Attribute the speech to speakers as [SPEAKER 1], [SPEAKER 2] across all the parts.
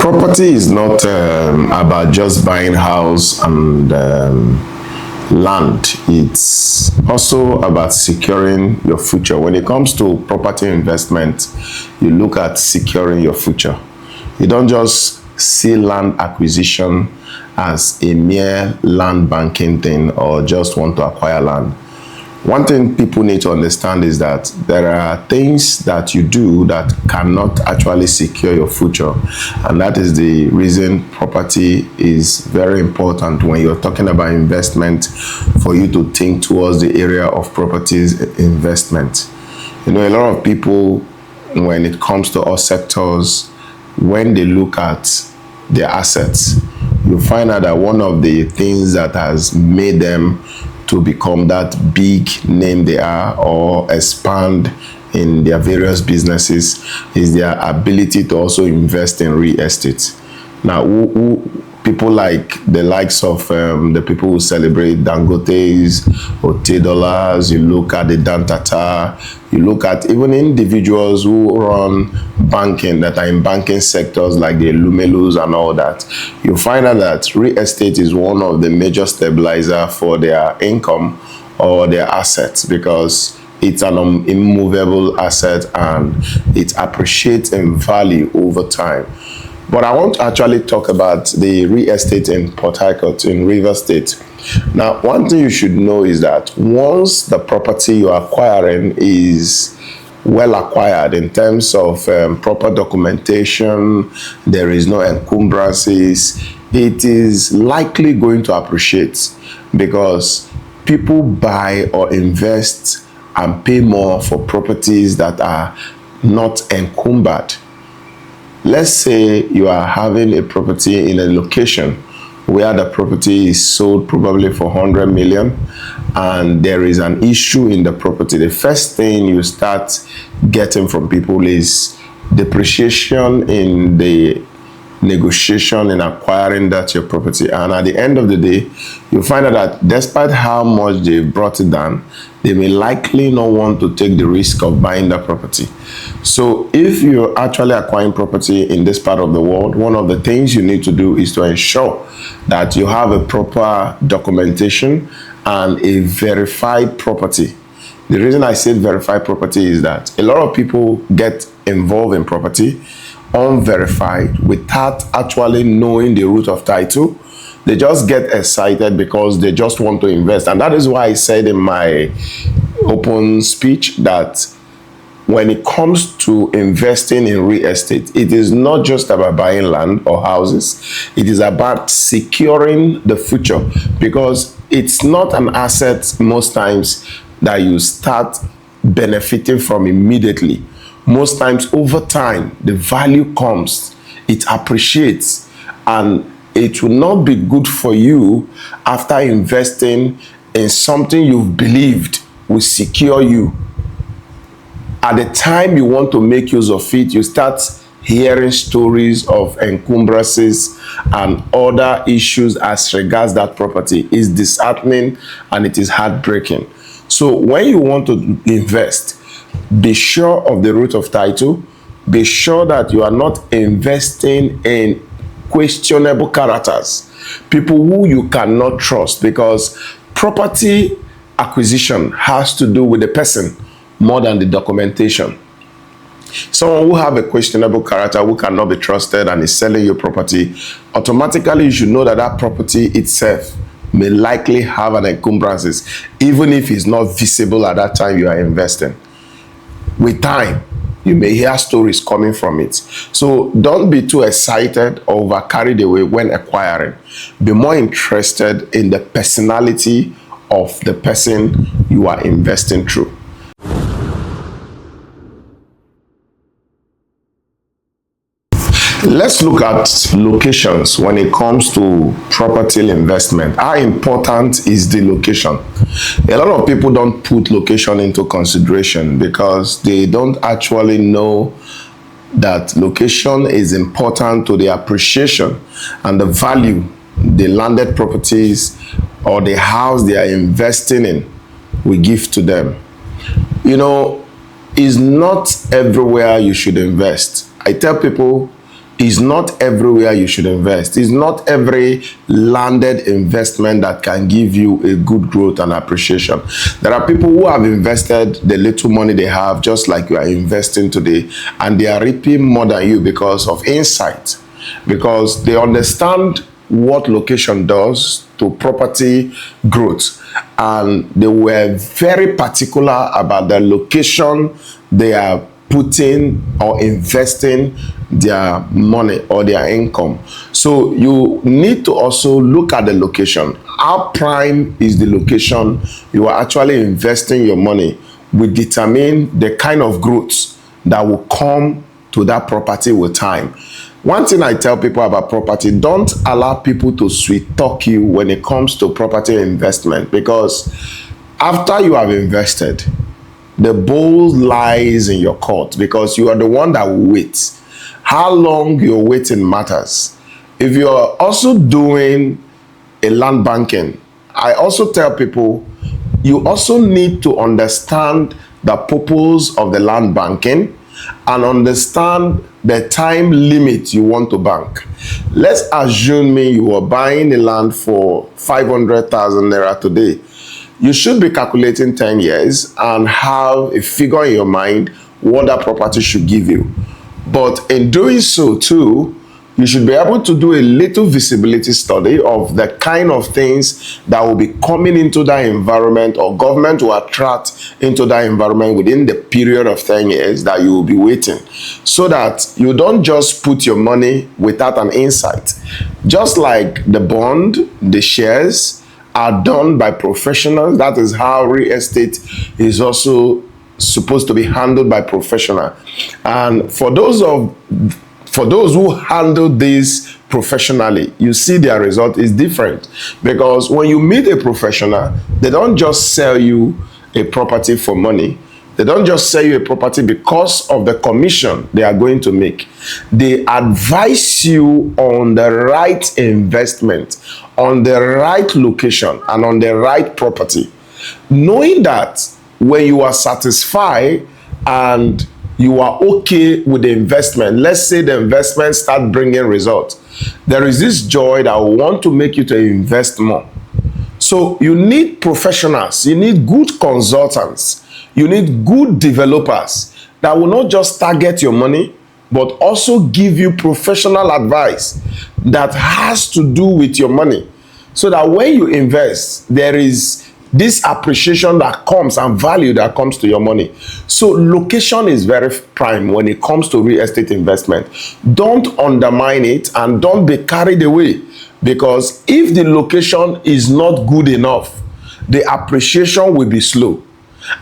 [SPEAKER 1] Property is not about just buying house and land. It's also about securing your future. When it comes to property investment, you look at securing your future. You don't just see land acquisition as a mere land banking thing or just want to acquire land. One thing people need to understand is that there are things that you do that cannot actually secure your future. And that is the reason property is very important when you're talking about investment, for you to think towards the area of properties investment. You know, a lot of people, when it comes to all sectors, when they look at their assets, you find out that one of the things that has made them to become that big name they are or expand in their various businesses is their ability to also invest in real estate. Now, people like the likes of the people who celebrate Dangote's, Otedolas, you look at the Dantata, you look at even individuals who run banking, that are in banking sectors like the Lumelus and all that. You find out that real estate is one of the major stabilizer for their income or their assets, because it's an immovable asset and it appreciates in value over time. But I want to actually talk about the real estate in Port Harcourt in Rivers State. Now, one thing you should know is that once the property you're acquiring is well acquired in terms of proper documentation, there is no encumbrances, it is likely going to appreciate, because people buy or invest and pay more for properties that are not encumbered. Let's say you are having a property in a location where the property is sold probably for 100 million and there is an issue in the property. The first thing you start getting from people is depreciation in the negotiation in acquiring that your property, and at the end of the day you find out that despite how much they brought it down, they may likely not want to take the risk of buying that property. So if you're actually acquiring property in this part of the world, one of the things you need to do is to ensure that you have a proper documentation and a verified property. The reason I say verified property is that a lot of people get involved in property unverified without actually knowing the root of title. They just get excited because they just want to invest. And that is why I said in my open speech that when it comes to investing in real estate, it is not just about buying land or houses. It is about securing the future, because it's not an asset most times that you start benefiting from immediately. Most times over time, the value comes, it appreciates, and it will not be good for you after investing in something you've believed will secure you. At the time you want to make use of it, you start hearing stories of encumbrances and other issues as regards that property. Is disheartening and it is heartbreaking. So when you want to invest, be sure of the root of title. Be sure that you are not investing in questionable characters, people who you cannot trust, because property acquisition has to do with the person more than the documentation. Someone who have a questionable character, who cannot be trusted and is selling you property, automatically you should know that that property itself may likely have an encumbrances, even if it's not visible at that time you are investing. With time, you may hear stories coming from it. So don't be too excited or over carried away when acquiring. Be more interested in the personality of the person you are investing through. Let's look at locations when it comes to property investment. How important is the location? A lot of people don't put location into consideration because they don't actually know that location is important to the appreciation and the value the landed properties or the house they are investing in will give to them. You know, it's not everywhere you should invest. I tell people, It's not everywhere you should invest. It's not every landed investment that can give you a good growth and appreciation. There are people who have invested the little money they have, just like you are investing today, and they are reaping more than you because of insight, because they understand what location does to property growth, and they were very particular about the location they are putting or investing their money or their income. So you need to also look at the location. How prime is the location you are actually investing your money will determine the kind of growth that will come to that property with time. One thing I tell people about property: don't allow people to sweet talk you when it comes to property investment, because after you have invested, the ball lies in your court, because you are the one that will wait. How long you're waiting matters. If you're also doing a land banking, I also tell people you also need to understand the purpose of the land banking and understand the time limit you want to bank. Let's assume you are buying the land for 500,000 naira today. You should be calculating 10 years and have a figure in your mind what that property should give you. But in doing so too, you should be able to do a little visibility study of the kind of things that will be coming into that environment, or government will attract into that environment within the period of 10 years that you will be waiting, so that you don't just put your money without an insight. Just like the bond, the shares are done by professionals. That is how real estate is also supposed to be handled by professional. And for those who handle this professionally, you see their result is different, because when you meet a professional, they don't just sell you a property for money. They don't just sell you a property because of the commission they are going to make. They advise you on the right investment, on the right location, and on the right property. Knowing that when you are satisfied and you are okay with the investment, let's say the investment start bringing results, there is this joy that will want to make you to invest more. So you need professionals, you need good consultants, you need good developers that will not just target your money, but also give you professional advice that has to do with your money, so that when you invest, there is this appreciation that comes and value that comes to your money. So location is very prime when it comes to real estate investment. Don't undermine it and don't be carried away, because if the location is not good enough, the appreciation will be slow.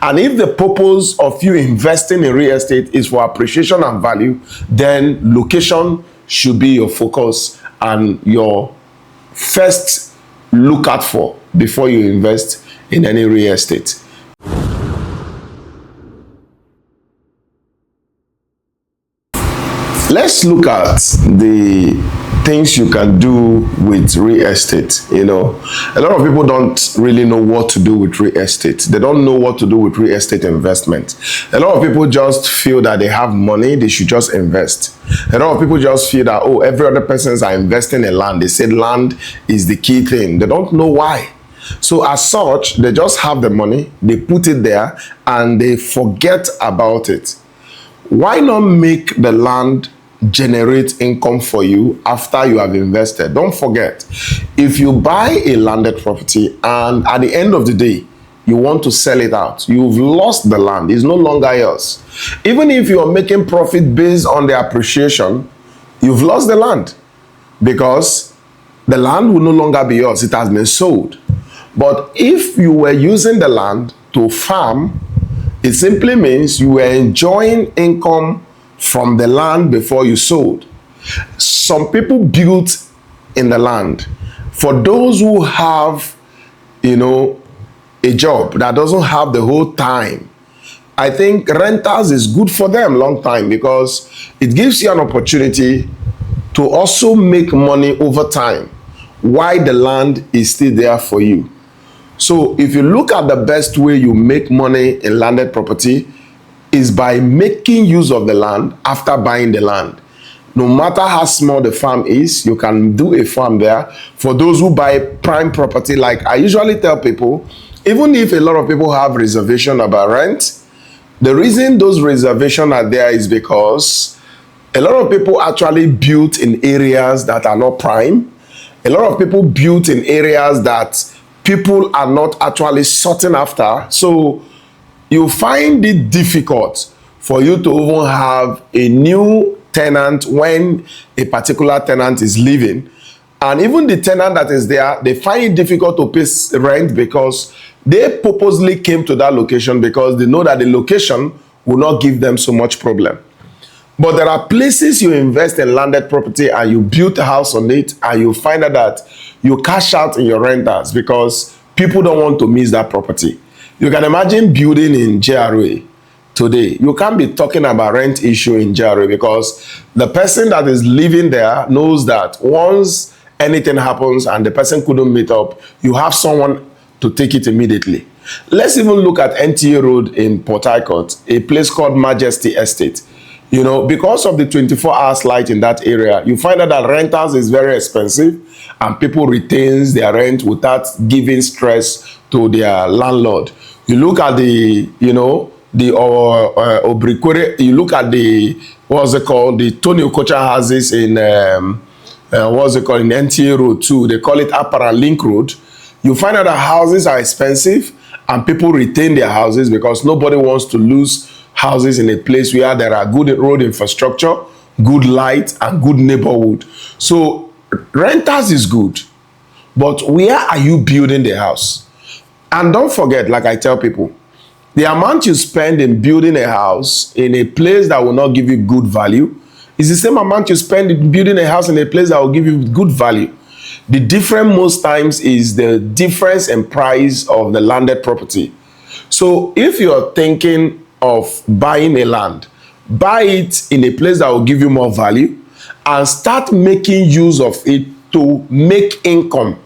[SPEAKER 1] And if the purpose of you investing in real estate is for appreciation and value, then location should be your focus and your first look out for before you invest in any real estate. Let's look at the things you can do with real estate. You know, a lot of people don't really know what to do with real estate. They don't know what to do with real estate investment. A lot of people just feel that they have money, they should just invest. A lot of people just feel that, oh, every other persons are investing in land. They said land is the key thing. They don't know why. So as such, they just have the money, they put it there, and they forget about it. Why not make the land generate income for you after you have invested? Don't forget, if you buy a landed property and at the end of the day you want to sell it out, you've lost the land. It's no longer yours. Even if you are making profit based on the appreciation, you've lost the land, because the land will no longer be yours. It has been sold. But if you were using the land to farm, it simply means you were enjoying income from the land before you sold. Some people built in the land. For those who have, a job that doesn't have the whole time, I think rentals is good for them long time, because it gives you an opportunity to also make money over time while the land is still there for you. So if you look at the best way you make money in landed property is by making use of the land after buying the land. No matter how small the farm is, you can do a farm there. For those who buy prime property, like I usually tell people, even if a lot of people have reservation about rent, the reason those reservations are there is because a lot of people actually built in areas that are not prime. A lot of people built in areas that people are not actually sorting after. So you find it difficult for you to even have a new tenant when a particular tenant is leaving. And even the tenant that is there, they find it difficult to pay rent because they purposely came to that location because they know that the location will not give them so much problem. But there are places you invest in landed property and you build a house on it and you find out that you cash out in your renters because people don't want to miss that property. You can imagine building in GRA today. You can't be talking about rent issue in GRA because the person that is living there knows that once anything happens and the person couldn't meet up, you have someone to take it immediately. Let's even look at NTA Road in Port Harcourt, a place called Majesty Estate. You know, because of the 24 hours light in that area, you find out that rentals is very expensive and people retains their rent without giving stress to their landlord. You look at the, you know, the Obrikwere, you look at the, what's it called, the Tony Okocha houses in, what's it called, in NTA Road too. They call it Upper Link Road. You find out that houses are expensive and people retain their houses because nobody wants to lose houses in a place where there are good road infrastructure, good light, and good neighborhood. So renters is good, but where are you building the house? And don't forget, like I tell people, the amount you spend in building a house in a place that will not give you good value is the same amount you spend in building a house in a place that will give you good value. The difference most times is the difference in price of the landed property. So if you're thinking of buying a land, buy it in a place that will give you more value and start making use of it to make income.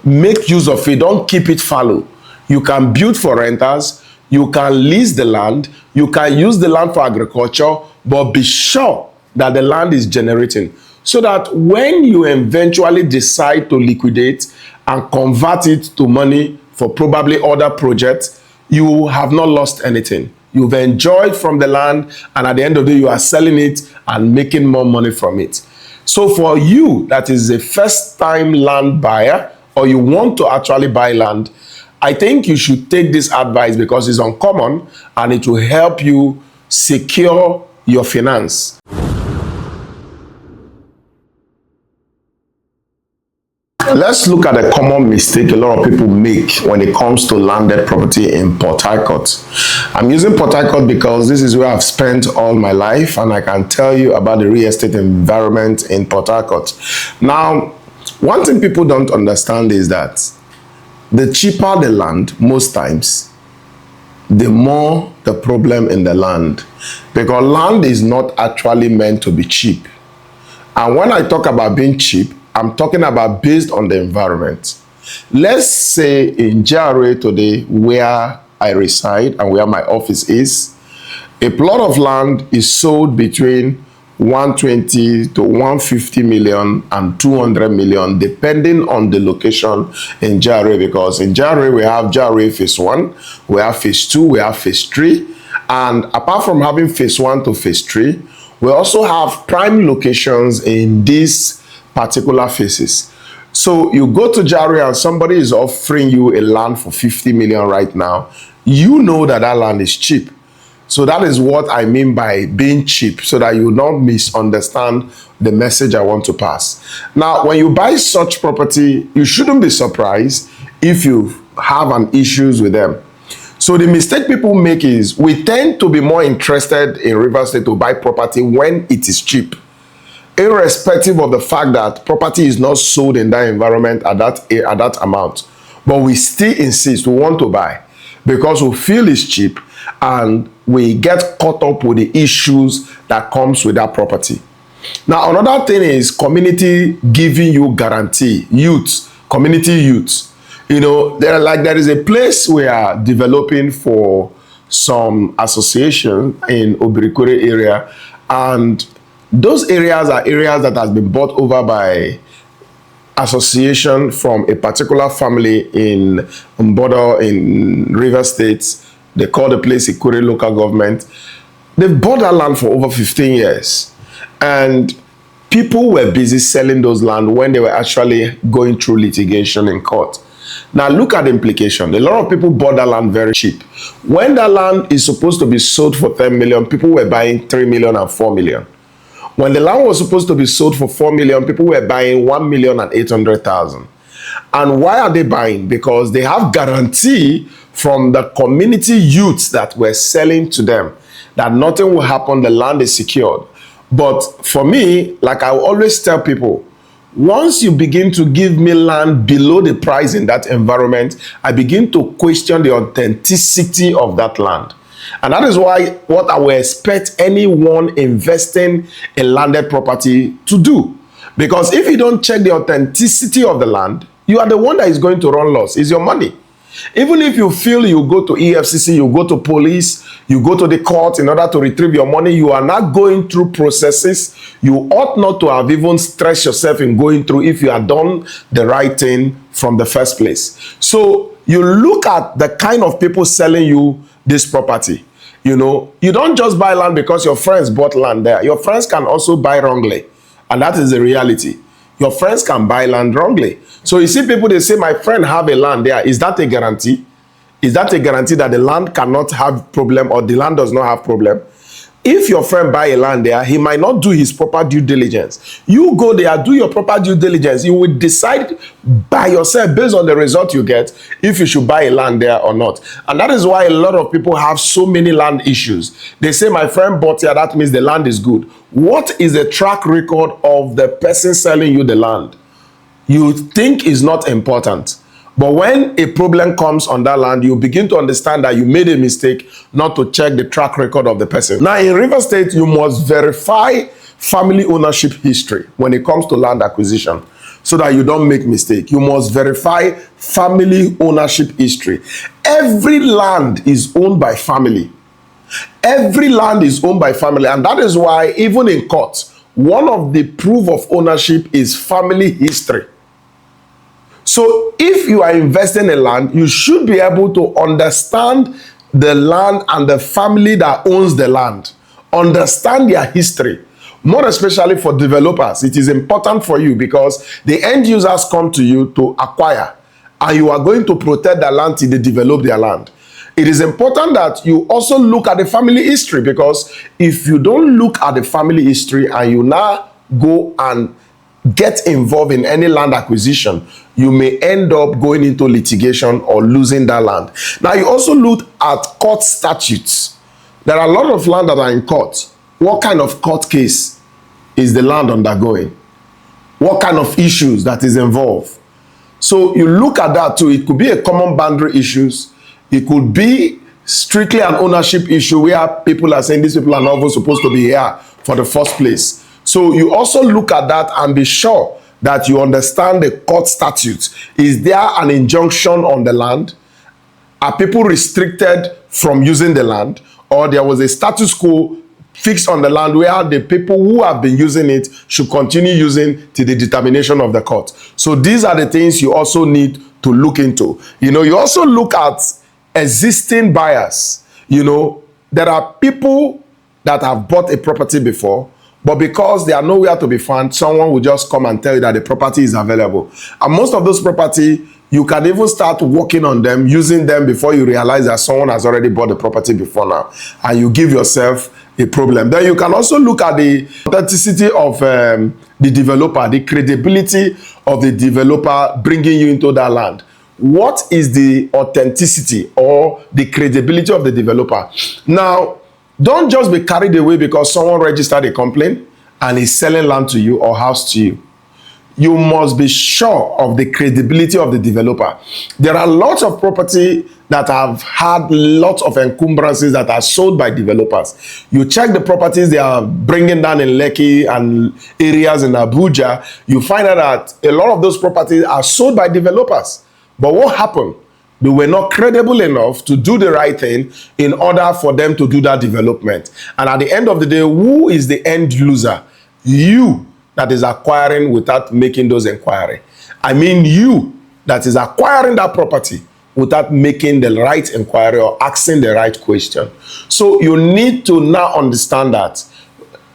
[SPEAKER 1] Make use of it. Don't keep it fallow. You can build for renters. You can lease the land. You can use the land for agriculture, but be sure that the land is generating so that when you eventually decide to liquidate and convert it to money for probably other projects, you have not lost anything. You've enjoyed from the land, and at the end of the day, you are selling it and making more money from it. So for you that is a first-time land buyer, or you want to actually buy land, I think you should take this advice because it's uncommon and it will help you secure your finance. Let's look at a common mistake a lot of people make when it comes to landed property in Port Harcourt. I'm using Port Harcourt because this is where I've spent all my life and I can tell you about the real estate environment in Port Harcourt. Now, one thing people don't understand is that the cheaper the land, most times, the more the problem in the land. Because land is not actually meant to be cheap. And when I talk about being cheap, I'm talking about based on the environment. Let's say in GRA today, where I reside and where my office is, a plot of land is sold between 120 to 150 million and 200 million, depending on the location in GRA. Because in GRA, we have GRA Phase 1, we have Phase 2, we have Phase 3. And apart from having Phase 1 to Phase 3, we also have prime locations in these particular phases. So you go to GRA and somebody is offering you a land for 50 million right now. You know that that land is cheap. So that is what I mean by being cheap, so that you will not misunderstand the message I want to pass. Now, when you buy such property, you shouldn't be surprised if you have an issues with them. So the mistake people make is we tend to be more interested in Rivers State to buy property when it is cheap, irrespective of the fact that property is not sold in that environment at that amount. But we still insist, we want to buy because we feel it's cheap and we get caught up with the issues that comes with that property. Now, another thing is community giving you guarantee, community youth. You know, there is a place we are developing for some association in Obrikwere area, and Those areas are areas that has been bought over by association from a particular family in Mbodo in River State. They call the place Ikure local government. They've bought that land for over 15 years. And people were busy selling those land when they were actually going through litigation in court. Now look at the implication. A lot of people bought that land very cheap. When that land is supposed to be sold for 10 million, people were buying 3 million and 4 million. When the land was supposed to be sold for 4 million, people were buying 1,800,000. And why are they buying? Because they have guarantee from the community youths that were selling to them that nothing will happen, the land is secured. But for me, like I always tell people, once you begin to give me land below the price in that environment, I begin to question the authenticity of that land. And that is why what I will expect anyone investing in landed property to do. Because if you don't check the authenticity of the land, you are the one that is going to run loss. It's your money. Even if you feel you go to EFCC, you go to police, you go to the court in order to retrieve your money, you are not going through processes you ought not to have even stressed yourself in going through if you had done the right thing from the first place. So you look at the kind of people selling you this property. You know, you don't just buy land because your friends bought land there. Your friends can also buy wrongly. And that is the reality. Your friends can buy land wrongly. So you see people, they say, my friend have a land there. Is that a guarantee? Is that a guarantee that the land cannot have problem or the land does not have problem? If your friend buy a land there, he might not do his proper due diligence. You go there, do your proper due diligence. You will decide by yourself based on the result you get if you should buy a land there or not. And that is why a lot of people have so many land issues. They say, my friend bought here, that means the land is good. What is the track record of the person selling you the land? You think is not important. But when a problem comes on that land, you begin to understand that you made a mistake not to check the track record of the person. Now, in River State, you must verify family ownership history when it comes to land acquisition so that you don't make mistake. You must verify family ownership history. Every land is owned by family. Every land is owned by family. And that is why, even in court, one of the proof of ownership is family history. So if you are investing in land, you should be able to understand the land and the family that owns the land. Understand their history. More especially for developers, it is important for you because the end users come to you to acquire and you are going to protect the land till they develop their land. It is important that you also look at the family history because if you don't look at the family history and you now go and get involved in any land acquisition, you may end up going into litigation or losing that land. Now, you also look at court statutes. There are a lot of land that are in court. What kind of court case is the land undergoing? What kind of issues that is involved? So you look at that too. It could be a common boundary issues. It could be strictly an ownership issue where people are saying these people are not even supposed to be here for the first place. So you also look at that and be sure that you understand the court statutes. Is there an injunction on the land? Are people restricted from using the land? Or there was a status quo fixed on the land where the people who have been using it should continue using to the determination of the court? So these are the things you also need to look into. You know, you also look at existing buyers. You know, there are people that have bought a property before, but because they are nowhere to be found, someone will just come and tell you that the property is available. And most of those property, you can even start working on them, using them before you realize that someone has already bought the property before now. And you give yourself a problem. Then you can also look at the authenticity of the developer, the credibility of the developer bringing you into that land. What is the authenticity or the credibility of the developer? Now, don't just be carried away because someone registered a complaint and is selling land to you or house to you. You must be sure of the credibility of the developer. There are lots of property that have had lots of encumbrances that are sold by developers. You check the properties they are bringing down in Lekki and areas in Abuja, you find out that a lot of those properties are sold by developers. But what happened? They were not credible enough to do the right thing in order for them to do that development. And at the end of the day, who is the end loser? you that is acquiring without making those inquiry. I mean you that is acquiring that property without making the right inquiry or asking the right question. So you need to now understand that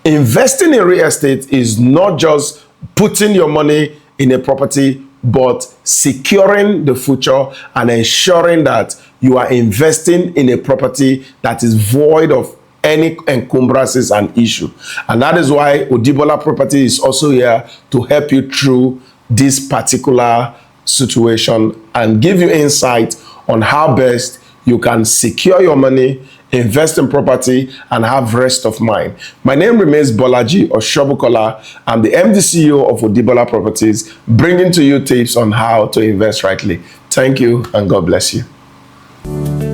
[SPEAKER 1] investing in real estate is not just putting your money in a property, but securing the future and ensuring that you are investing in a property that is void of any encumbrances and issue. And that is why Odibola Property is also here to help you through this particular situation and give you insight on how best you can secure your money, invest in property, and have rest of mind. My name remains Bolaji Oshobukola. I'm the MD CEO of Odibola Properties, bringing to you tips on how to invest rightly. Thank you, and God bless you.